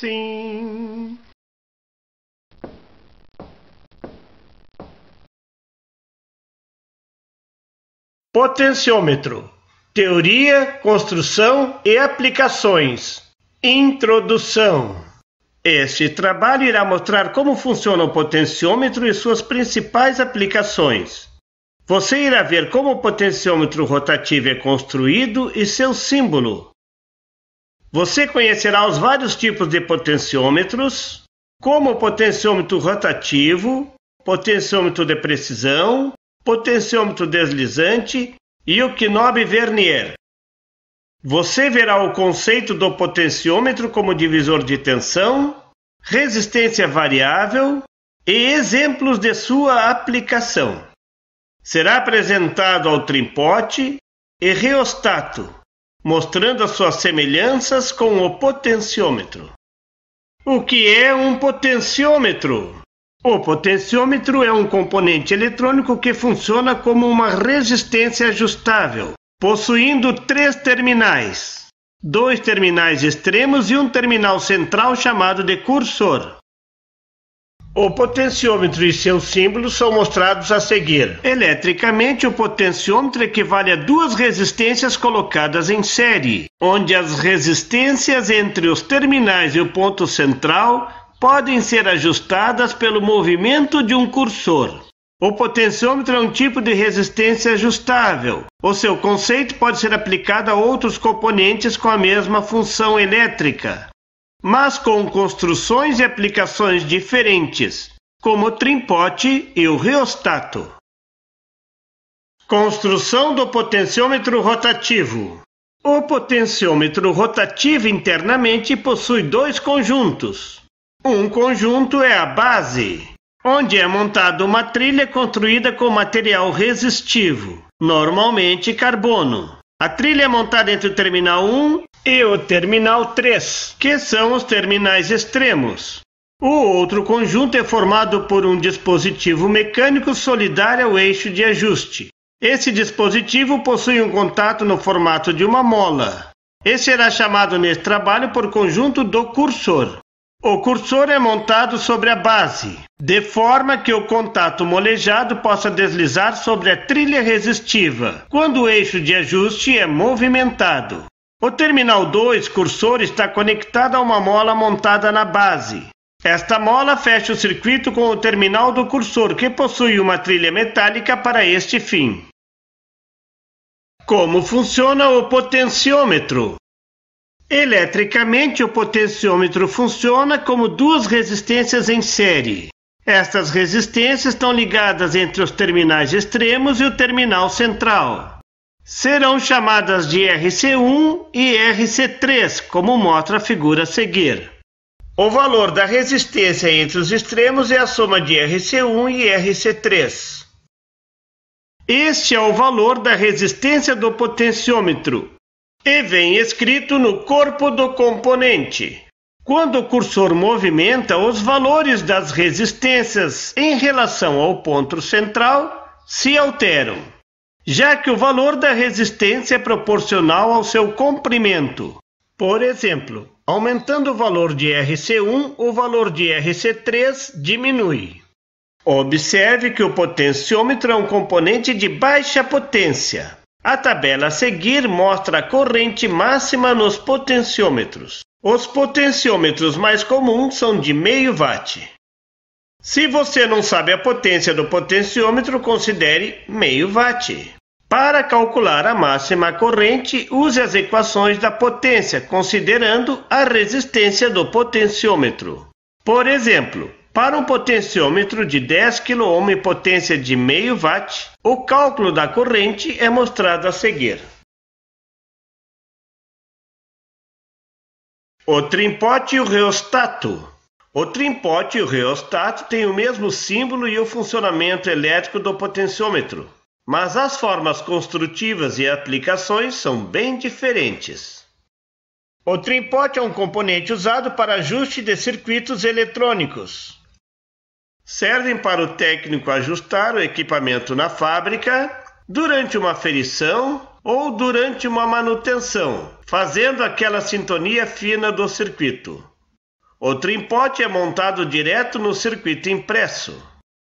assim. Potenciômetro. Teoria, construção e aplicações. Introdução. Este trabalho irá mostrar como funciona o potenciômetro e suas principais aplicações. Você irá ver como o potenciômetro rotativo é construído e seu símbolo. Você conhecerá os vários tipos de potenciômetros, como o potenciômetro rotativo, potenciômetro de precisão, potenciômetro deslizante e o Knob-Vernier. Você verá o conceito do potenciômetro como divisor de tensão, resistência variável e exemplos de sua aplicação. Será apresentado ao trimpote e reostato, mostrando as suas semelhanças com o potenciômetro. O que é um potenciômetro? O potenciômetro é um componente eletrônico que funciona como uma resistência ajustável, possuindo 3 terminais, 2 terminais extremos e um terminal central chamado de cursor. O potenciômetro e seus símbolos são mostrados a seguir. Eletricamente, o potenciômetro equivale a 2 resistências colocadas em série, onde as resistências entre os terminais e o ponto central podem ser ajustadas pelo movimento de um cursor. O potenciômetro é um tipo de resistência ajustável. O seu conceito pode ser aplicado a outros componentes com a mesma função elétrica, mas com construções e aplicações diferentes, como o trimpote e o reostato. Construção do potenciômetro rotativo. O potenciômetro rotativo internamente possui 2 conjuntos. Um conjunto é a base, onde é montada uma trilha construída com material resistivo, normalmente carbono. A trilha é montada entre o terminal 1 e o terminal 3, que são os terminais extremos. O outro conjunto é formado por um dispositivo mecânico solidário ao eixo de ajuste. Esse dispositivo possui um contato no formato de uma mola. Esse será chamado nesse trabalho por conjunto do cursor. O cursor é montado sobre a base, de forma que o contato molejado possa deslizar sobre a trilha resistiva, quando o eixo de ajuste é movimentado. O terminal 2, cursor, está conectado a uma mola montada na base. Esta mola fecha o circuito com o terminal do cursor, que possui uma trilha metálica para este fim. Como funciona o potenciômetro? Eletricamente, o potenciômetro funciona como 2 resistências em série. Estas resistências estão ligadas entre os terminais extremos e o terminal central. Serão chamadas de RC1 e RC3, como mostra a figura a seguir. O valor da resistência entre os extremos é a soma de RC1 e RC3. Este é o valor da resistência do potenciômetro e vem escrito no corpo do componente. Quando o cursor movimenta, os valores das resistências em relação ao ponto central se alteram, já que o valor da resistência é proporcional ao seu comprimento. Por exemplo, aumentando o valor de RC1, o valor de RC3 diminui. Observe que o potenciômetro é um componente de baixa potência. A tabela a seguir mostra a corrente máxima nos potenciômetros. Os potenciômetros mais comuns são de meio watt. Se você não sabe a potência do potenciômetro, considere meio watt. Para calcular a máxima corrente, use as equações da potência, considerando a resistência do potenciômetro. Por exemplo, para um potenciômetro de 10 kΩ e potência de meio watt, o cálculo da corrente é mostrado a seguir. O trimpote e o reostato. O trimpote e o reostato têm o mesmo símbolo e o funcionamento elétrico do potenciômetro, mas as formas construtivas e aplicações são bem diferentes. O trimpote é um componente usado para ajuste de circuitos eletrônicos. Servem para o técnico ajustar o equipamento na fábrica, durante uma aferição ou durante uma manutenção, fazendo aquela sintonia fina do circuito. O trim-pot é montado direto no circuito impresso.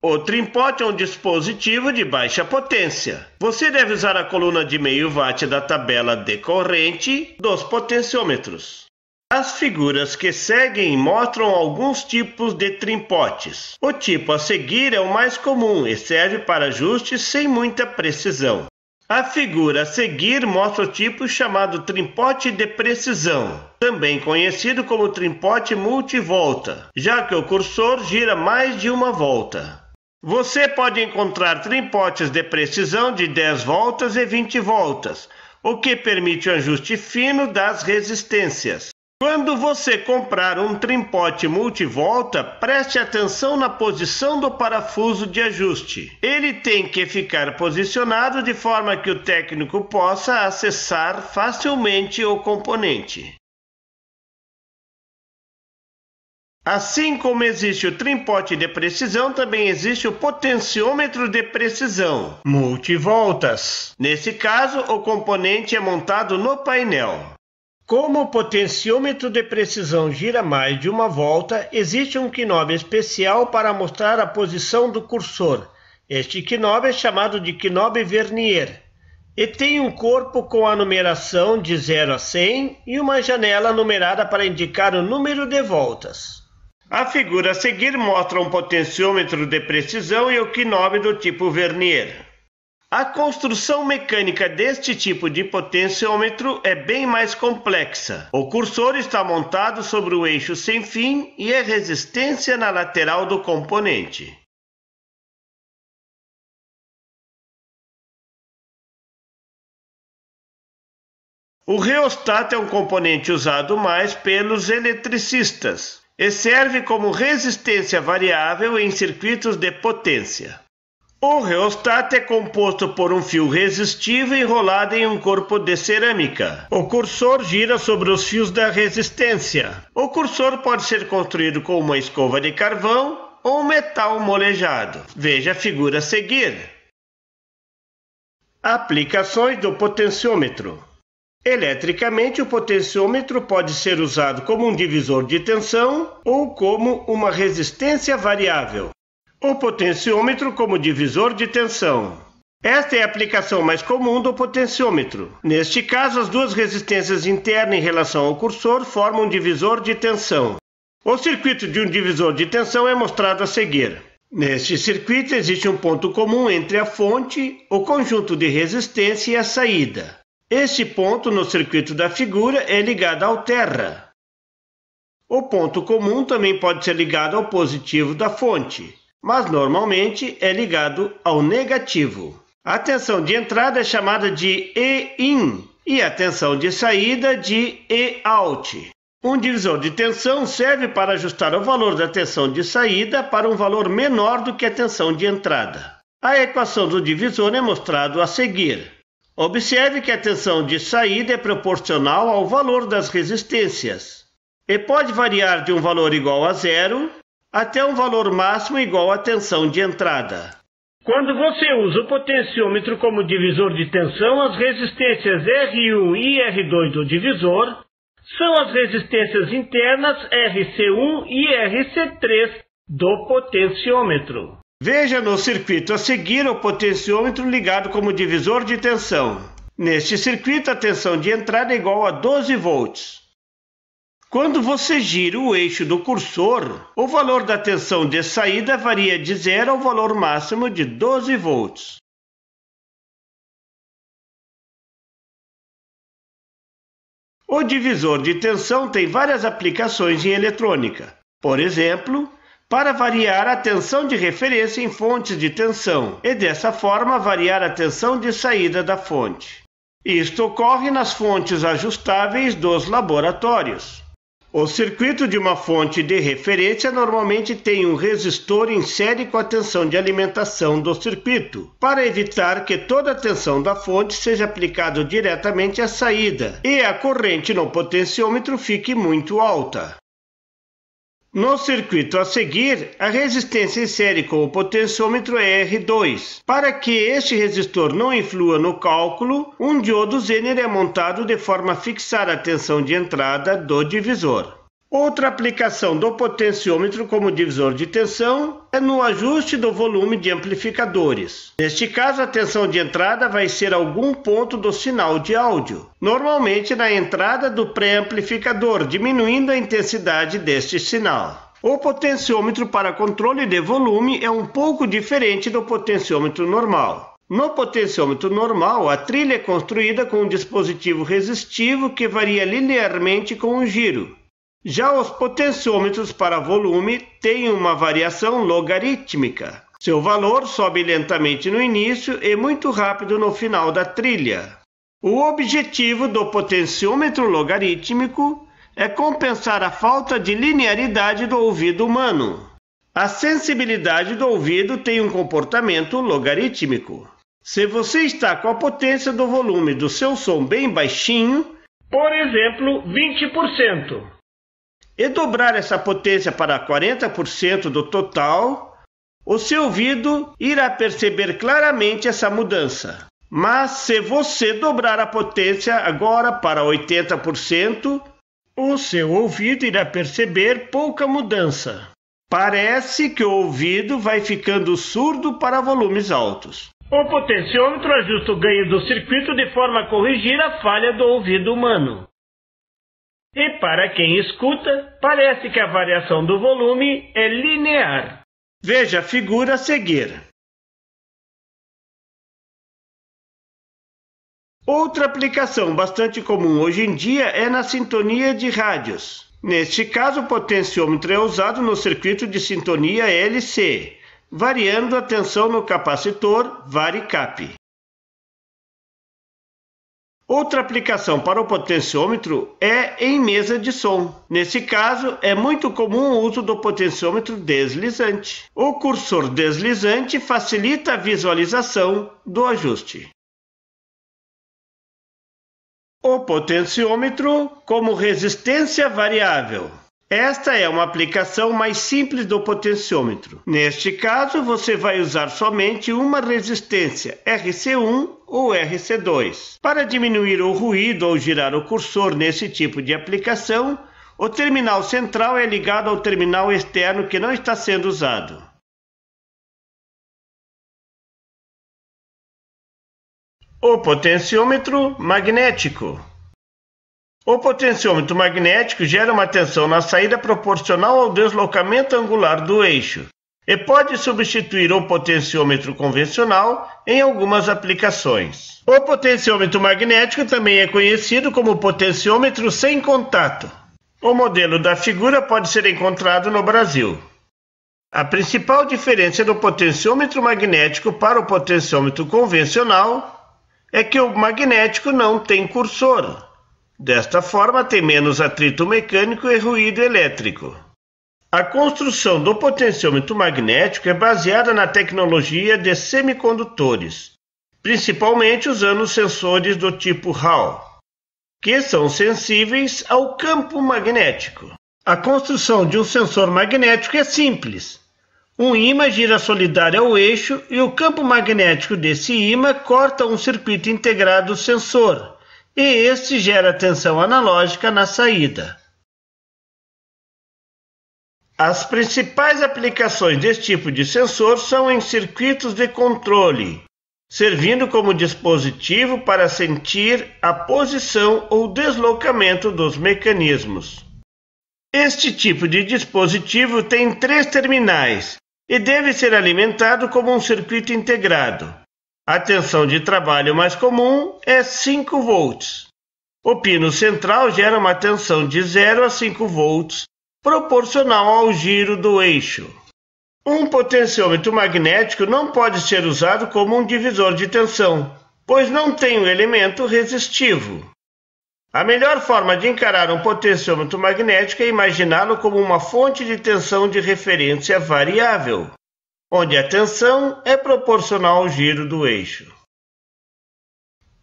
O trim-pot é um dispositivo de baixa potência. Você deve usar a coluna de meio watt da tabela de corrente dos potenciômetros. As figuras que seguem mostram alguns tipos de trim-pots. O tipo a seguir é o mais comum e serve para ajustes sem muita precisão. A figura a seguir mostra o tipo chamado trim-pot de precisão, também conhecido como trim-pot multivolta, já que o cursor gira mais de uma volta. Você pode encontrar trim-pots de precisão de 10 voltas e 20 voltas, o que permite o ajuste fino das resistências. Quando você comprar um trim-pot multivolta, preste atenção na posição do parafuso de ajuste. Ele tem que ficar posicionado de forma que o técnico possa acessar facilmente o componente. Assim como existe o trim-pot de precisão, também existe o potenciômetro de precisão, multivoltas. Nesse caso, o componente é montado no painel. Como o potenciômetro de precisão gira mais de uma volta, existe um knob especial para mostrar a posição do cursor. Este knob é chamado de knob vernier e tem um corpo com a numeração de 0 a 100 e uma janela numerada para indicar o número de voltas. A figura a seguir mostra um potenciômetro de precisão e o knob do tipo vernier. A construção mecânica deste tipo de potenciômetro é bem mais complexa. O cursor está montado sobre o eixo sem fim e a resistência na lateral do componente. O reostato é um componente usado mais pelos eletricistas e serve como resistência variável em circuitos de potência. O reostato é composto por um fio resistivo enrolado em um corpo de cerâmica. O cursor gira sobre os fios da resistência. O cursor pode ser construído com uma escova de carvão ou metal molejado. Veja a figura a seguir. Aplicações do potenciômetro. Eletricamente, o potenciômetro pode ser usado como um divisor de tensão ou como uma resistência variável. O potenciômetro como divisor de tensão. Esta é a aplicação mais comum do potenciômetro. Neste caso, as duas resistências internas em relação ao cursor formam um divisor de tensão. O circuito de um divisor de tensão é mostrado a seguir. Neste circuito existe um ponto comum entre a fonte, o conjunto de resistência e a saída. Este ponto no circuito da figura é ligado ao terra. O ponto comum também pode ser ligado ao positivo da fonte, mas normalmente é ligado ao negativo. A tensão de entrada é chamada de E-in e a tensão de saída de E-out. Um divisor de tensão serve para ajustar o valor da tensão de saída para um valor menor do que a tensão de entrada. A equação do divisor é mostrada a seguir. Observe que a tensão de saída é proporcional ao valor das resistências e pode variar de um valor igual a 0 até um valor máximo igual à tensão de entrada. Quando você usa o potenciômetro como divisor de tensão, as resistências R1 e R2 do divisor são as resistências internas RC1 e RC3 do potenciômetro. Veja no circuito a seguir o potenciômetro ligado como divisor de tensão. Neste circuito, a tensão de entrada é igual a 12 volts. Quando você gira o eixo do cursor, o valor da tensão de saída varia de 0 ao valor máximo de 12 volts. O divisor de tensão tem várias aplicações em eletrônica. Por exemplo, para variar a tensão de referência em fontes de tensão e dessa forma variar a tensão de saída da fonte. Isto ocorre nas fontes ajustáveis dos laboratórios. O circuito de uma fonte de referência normalmente tem um resistor em série com a tensão de alimentação do circuito, para evitar que toda a tensão da fonte seja aplicada diretamente à saída e a corrente no potenciômetro fique muito alta. No circuito a seguir, a resistência em série com o potenciômetro é R2. Para que este resistor não influa no cálculo, um diodo Zener é montado de forma a fixar a tensão de entrada do divisor. Outra aplicação do potenciômetro como divisor de tensão é no ajuste do volume de amplificadores. Neste caso, a tensão de entrada vai ser algum ponto do sinal de áudio, normalmente na entrada do pré-amplificador, diminuindo a intensidade deste sinal. O potenciômetro para controle de volume é um pouco diferente do potenciômetro normal. No potenciômetro normal, a trilha é construída com um dispositivo resistivo que varia linearmente com o giro. Já os potenciômetros para volume têm uma variação logarítmica. Seu valor sobe lentamente no início e muito rápido no final da trilha. O objetivo do potenciômetro logarítmico é compensar a falta de linearidade do ouvido humano. A sensibilidade do ouvido tem um comportamento logarítmico. Se você está com a potência do volume do seu som bem baixinho, por exemplo, 20%, e dobrar essa potência para 40% do total, o seu ouvido irá perceber claramente essa mudança. Mas se você dobrar a potência agora para 80%, o seu ouvido irá perceber pouca mudança. Parece que o ouvido vai ficando surdo para volumes altos. O potenciômetro ajusta o ganho do circuito de forma a corrigir a falha do ouvido humano. E para quem escuta, parece que a variação do volume é linear. Veja a figura a seguir. Outra aplicação bastante comum hoje em dia é na sintonia de rádios. Neste caso, o potenciômetro é usado no circuito de sintonia LC, variando a tensão no capacitor Varicap. Outra aplicação para o potenciômetro é em mesa de som. Nesse caso, é muito comum o uso do potenciômetro deslizante. O cursor deslizante facilita a visualização do ajuste. O potenciômetro como resistência variável. Esta é uma aplicação mais simples do potenciômetro. Neste caso, você vai usar somente uma resistência, RC1 ou RC2. Para diminuir o ruído ou girar o cursor nesse tipo de aplicação, o terminal central é ligado ao terminal externo que não está sendo usado. O potenciômetro magnético. O potenciômetro magnético gera uma tensão na saída proporcional ao deslocamento angular do eixo e pode substituir o potenciômetro convencional em algumas aplicações. O potenciômetro magnético também é conhecido como potenciômetro sem contato. O modelo da figura pode ser encontrado no Brasil. A principal diferença do potenciômetro magnético para o potenciômetro convencional é que o magnético não tem cursor. Desta forma, tem menos atrito mecânico e ruído elétrico. A construção do potenciômetro magnético é baseada na tecnologia de semicondutores, principalmente usando sensores do tipo Hall, que são sensíveis ao campo magnético. A construção de um sensor magnético é simples. Um ímã gira solidário ao eixo e o campo magnético desse ímã corta um circuito integrado sensor, e este gera tensão analógica na saída. As principais aplicações desse tipo de sensor são em circuitos de controle, servindo como dispositivo para sentir a posição ou deslocamento dos mecanismos. Este tipo de dispositivo tem 3 terminais e deve ser alimentado como um circuito integrado. A tensão de trabalho mais comum é 5 volts. O pino central gera uma tensão de 0 a 5 volts, proporcional ao giro do eixo. Um potenciômetro magnético não pode ser usado como um divisor de tensão, pois não tem um elemento resistivo. A melhor forma de encarar um potenciômetro magnético é imaginá-lo como uma fonte de tensão de referência variável, onde a tensão é proporcional ao giro do eixo.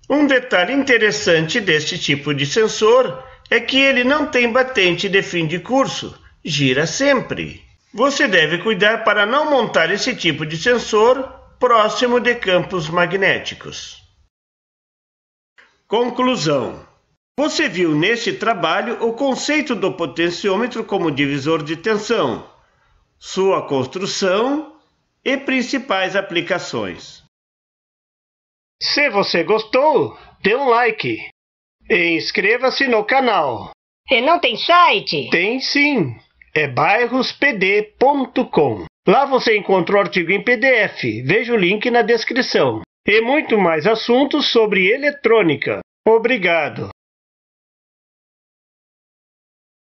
Um detalhe interessante deste tipo de sensor é que ele não tem batente de fim de curso, gira sempre. Você deve cuidar para não montar esse tipo de sensor próximo de campos magnéticos. Conclusão: Você viu neste trabalho o conceito do potenciômetro como divisor de tensão, sua construção e principais aplicações. Se você gostou, dê um like e inscreva-se no canal. E não tem site? Tem sim, é bairrospd.com. Lá você encontra o artigo em PDF, veja o link na descrição. E muito mais assuntos sobre eletrônica. Obrigado.